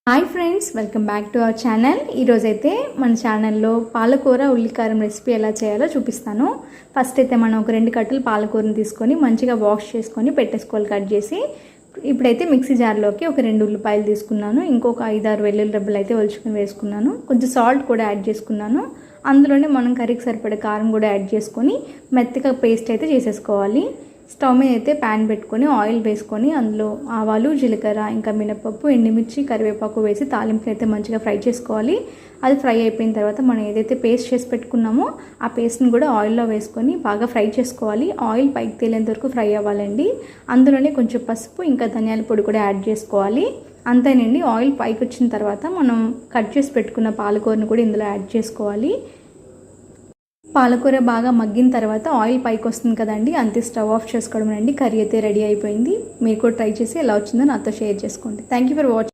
Hi friends, welcome back to our channel. ఈరోజైతే మన ఛానల్లో పాలకూర ఉల్లికారం రెసిపీ ఎలా చేయాలో చూపిస్తాను. ఫస్ట్ అయితే మనం ఒక 2 కట్టలు పాలకూరని తీసుకొని మంచిగా వాష్ చేసుకొని పెట్టేసుకోవాలి కట్ చేసి. ఇప్పుడైతే మిక్సీ జార్లోకి ఒక 2 ఉల్లిపాయలు తీసుకున్నాను, ఇంకొక 5-6 వెల్లుల్లి రెబ్బలు అయితే ఒలుచుకొని వేసుకున్నాను, కొంచెం సాల్ట్ కూడా యాడ్ చేసుకున్నాను. అందులోనే మనం కర్రీకి సరిపడే కారం కూడా యాడ్ చేసుకొని మెత్తగా పేస్ట్ అయితే చేసేసుకోవాలి. స్టవ్ మీద అయితే ప్యాన్ పెట్టుకొని ఆయిల్ వేసుకొని అందులో ఆవాలు, జీలకర్ర, ఇంకా మినపప్పు, ఎండుమిర్చి, కరివేపాకు వేసి తాలింపుని అయితే మంచిగా ఫ్రై చేసుకోవాలి. అది ఫ్రై అయిపోయిన తర్వాత మనం ఏదైతే పేస్ట్ చేసి పెట్టుకున్నామో ఆ పేస్ట్ని కూడా ఆయిల్లో వేసుకొని బాగా ఫ్రై చేసుకోవాలి. ఆయిల్ పైకి తేలేంత వరకు ఫ్రై అవ్వాలండి. అందులోనే కొంచెం పసుపు, ఇంకా ధనియాల పొడి కూడా యాడ్ చేసుకోవాలి. అంతేనండి. ఆయిల్ పైకి వచ్చిన తర్వాత మనం కట్ చేసి పెట్టుకున్న పాలకూరను కూడా ఇందులో యాడ్ చేసుకోవాలి. పాలకూర బాగా మగ్గిన తర్వాత ఆయిల్ పైకి వస్తుంది కదండి, అంతే స్టవ్ ఆఫ్ చేసుకోవడం అండి. కర్రీ అయితే రెడీ అయిపోయింది. మీరు కూడా ట్రై చేసి ఎలా వచ్చిందో నాతో షేర్ చేసుకోండి. Thank you for watching.